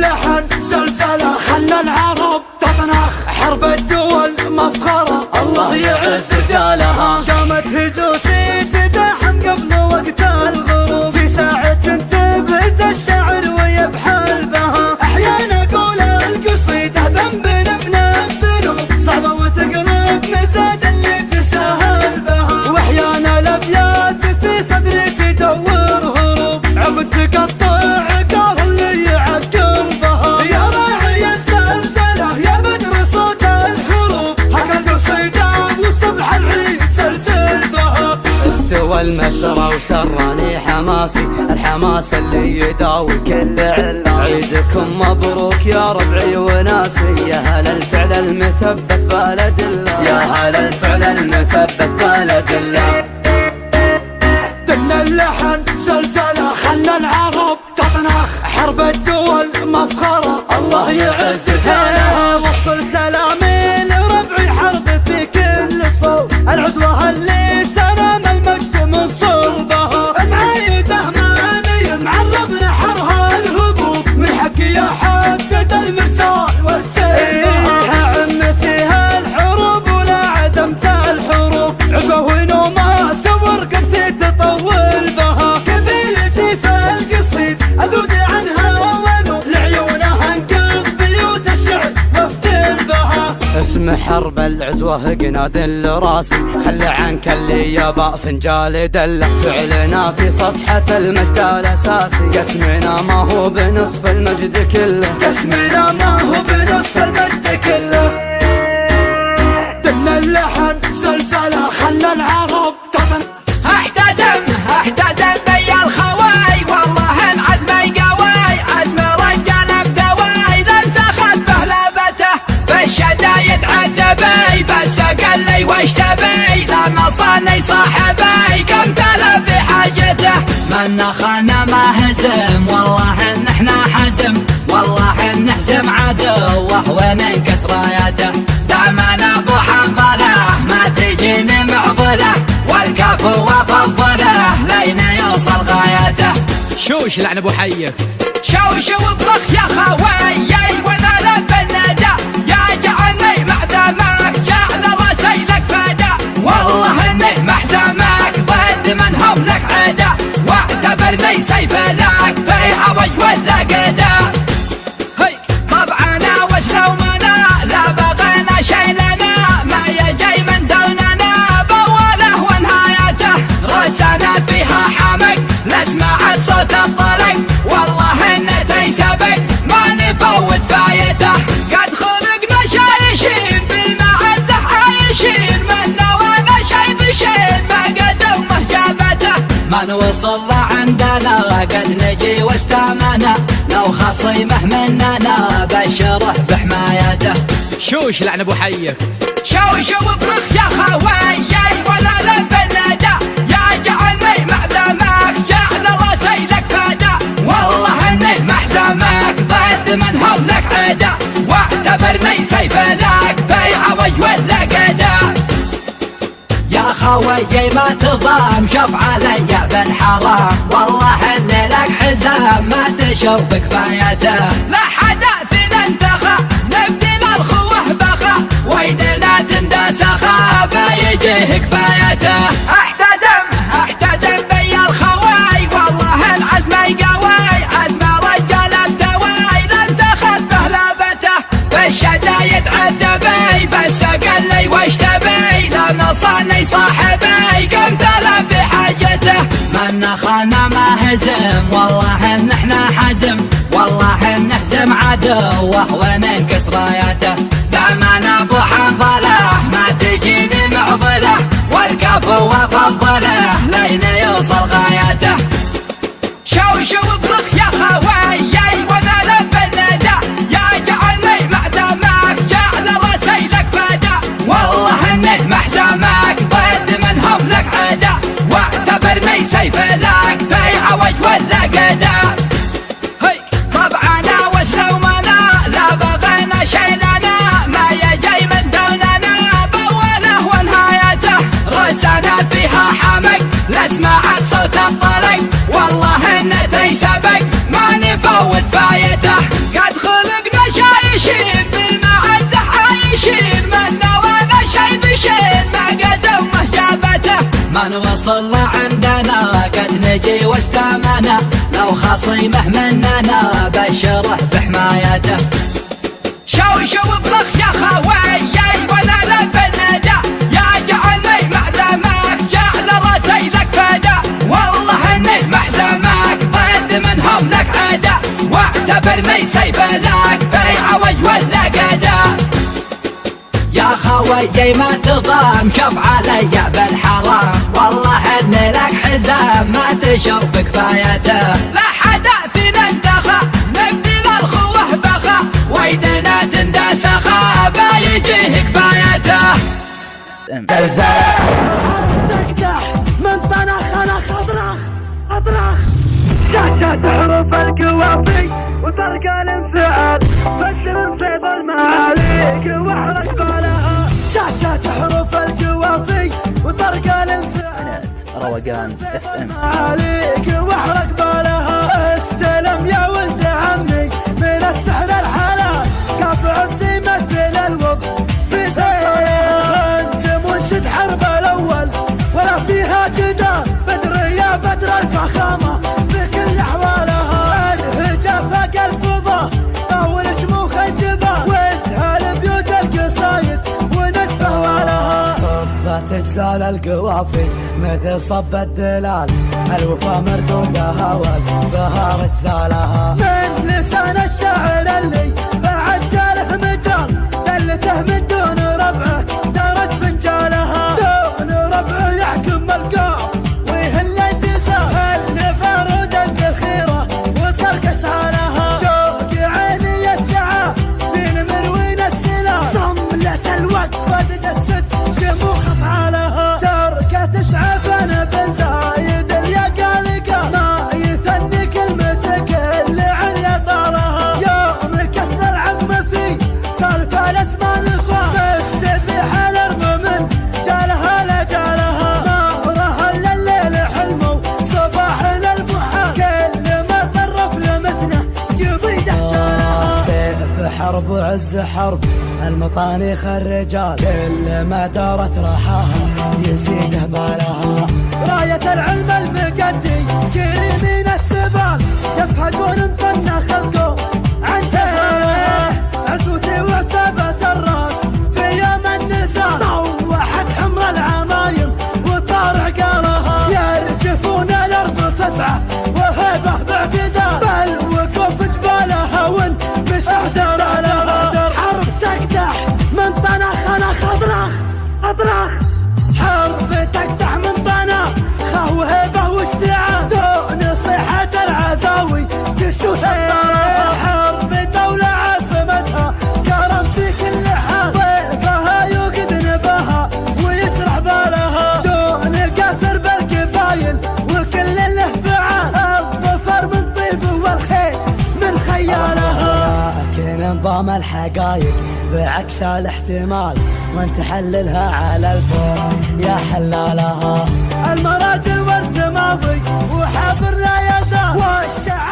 اللحن زلزلة خلى العرب تطنخ، حرب الدول مفخرة الله يعز رجالها. قامت هجوسي تداحم قبل وقت الغروب، في ساعة تبت الشعر ويبحل بها. أحيانا أقول القصيدة ذنب من الذنوب، صعبة وتقرب مزاج اللي تساهل بها. وأحيانا الأبيات في صدري تدور هروب، عبد تقطع قال اللي يعقبها. يا راعي الزلزلة يا بدر صوت الحروب، هكا القصيدة وصبح العيد زلزل بها. استوى المسرى وسراني حماسي، الحماس اللي يداوي كل علة. عيدكم مبروك يا ربعي وناسي، يا هلا الفعل المثبت بلد الله، يا هلا الفعل المثبت بلد الله. دن اللحن زلزلة خلى العرب تطنخ، حرب الدول مفخرة الله يعز رجالها. وصل سلامي لربعي حرب في كل صوب، العزوة اللي سلام المجد من صلبها. معايده ماني معرب نحرها الهبوب، من حقي يا حدد المرسال والسيف. عم فيها الحروب ولا عدمت الحروب، عزوة ونوما سور قمتي تطول بها. قبيلتي في القصيد اذود عنها ونو، لعيونها انقض بيوت الشعر وافتل بها. اسم حرب العزوة قناد راسي، خلي عنك اللي يبا فنجال دلة. فعلنا في صفحة المجد الأساسي، قسمنا ما هو بنصف المجد كله، قسمنا ما هو بنصف المجد كله. دن اللحن زلزلة خلى العرب تطن. احتزم بي الخواي، والله عزمي قواي، عزم رجال بدواي. لن تاخذ بهلبته بالشدايد عذبي، بس قال لي وش تبي لما صاني صاحبي. كم تلب بحاجته من خانا ما هزم، والله ان احنا حزم، والله ان نهزم عدوه وننكس رايته. دامنا ابو حنظله ما تجيني معضله، والكفو وفضله لين يوصل غايته. شوش لعن ابو حيه، شوش واطلق يا خواي، وانا لب الندى يا جعلني معدمك، جعل راسي لك فدا. والله اني محزمك ضد من هم لك عدا، واعتبرني سيف لك في عوي ولا قدا. طبعنا وسلومنا لا بغينا شي لنا، ما يجي من دوننا بوله ونهايته. راسنا فيها حمق لا سمعت صوت الطلق، والله انتي سبق ما نفوت فايته. قد خلقنا شايشين بالمعزة عايشين، منا وانا شي بشين ما قدمه جابته. من وصل عندنا قد نجي واستامنا، لو خصيمه مننا بشره بحمايته. شوش لعن ابو حيه، شوش واطرخ يا خواي، ولا لب الندى يا جعلني معدمك، جعل راسي لك فدا. والله اني محزمك ضد من هم لك عدا، واعتبرني سيف لك في عوي ولا قدا. يا خوي ما تضام شوف علي بالحرام، والله اني لك حزام ما تشوف كفايته. لا حدا فينا انتخى نبدي للخوه بخا، ويدنا تندسخا بيجيه كفايته. احتزم بي الخواي، والله العزمي قواي، عزم رجال بدواي. لن تاخذ بهلبته بالشدايد عذبي، بس قال لي وش تبي لما صاني صاحبي. كم تلب بحاجته من خانا ما هزم، والله ان احنا حزم، والله ان نهزم عدوه وننكس رايته. دامنا ابو حنظله ما تجيني معضله، والكفو وفضله لين يوصل غايته. شوش واطرخ يا خواي، وانا لب الندى يا جعلني معدمك، جعل راسي لك فدا. والله اني محزمك ضد من هم لك عدا، واعتبرني سيف لك في عوج ولا قدا. طبعنا وسلومنا لا بغينا شي لنا، ما يجي من دوننا بوله ونهايته. راسنا فيها حمق لا سمعت صوت الطلق، والله انتي سبق ما نفوت فايته. قد وصلنا عندنا قد نجي واستمعنا، لو خصيمه مننا بشره بحمايته. شو بلخ يا خوي وانا لبندا، يا جعلني معدمك جعل راسي لك فدا، والله اني محزمك ضد منهم لك عدا، واعتبرني سيف لك في عوج ولا قدا. يا خوي ما تضام شوف علي بالحرام، والله اني لك حزام ما تشوف كفايته. لا حدا فينا انتخى نبدي للخوه بخا، ويدنا تنداس خا يجيه كفايته. تقدح من طنخ انا خضرخ شاشة حروف القوافي وطرق الانفعال، فشل صيد المعاليك واحرق بالها. شاشة حروف القوافي وطرق الانفعال، روقان FM عليك واحرق بالها. استلم يا ولد عمي من السحر الحلال، كافع السيمة مثل الوضع في انت منشد حرب الاول ولا فيها جدال، بدر يا بدر الفخامة بكل احوالها. الهجا فاق الفضا طاول شموخ الجبال، وازهى بيوت القصايد ونسفه ولها. صبت اجزال القوافي مثل صب الدلال، الوفا مردودها والبهار اجزالها. من لسان الشاعر اللي بعد جاله مجال، دلته من دون ربعه دارت فنجالها. دون ربعه يحكم القاف ويهل الجزال، النفارود الذخيره وترك اشعالها. شوق عيني الشعا في مروين السلال، صملة الوقفه تدست شموخ افعالها. تركه تشعف انا بن زايد اليقالقه، ما يثني كلمتك اللي عن طالها. يوم كسر عظمه في سالف الاسماء الخوان، تستبيح الارض من جالها لجالها. نارها الليل حلمه صباح للبحار، كل ما طرف لمتنه يضي دهشانها. سيف حرب وعز حرب المطانيخ الرجال، كل ما دارت راحاها يزيده بالها. راية العلم المقدي كريمين السبال، يفهقون طن خلقه عنده عزوتي وثبت الراس في يوم النزال. طوحت حمر العمايم وطار عقالها، يرجفون الارض فزعه وهبه باعتدال، بل وقوف جبالها ون مش احزان لها. حرب تقدح من طنخ انا خضرخ حرب تقدح من طنخ وهبه واشتعال، دون صيحة العزاوي تشوش الطرف. حرب دولة عاصمتها كرم في كل حال، ضيفها يوقد نباها ويسرح بالها، دون قاسر بالقبايل وكل له فعال. الظفر من طيب والخير من خيالها، لكن نظام الحقايق بعكس الاحتمال، وانت حللها على الفور يا حلالها. المراجل والرماضي وحبر لا يزال، والشعر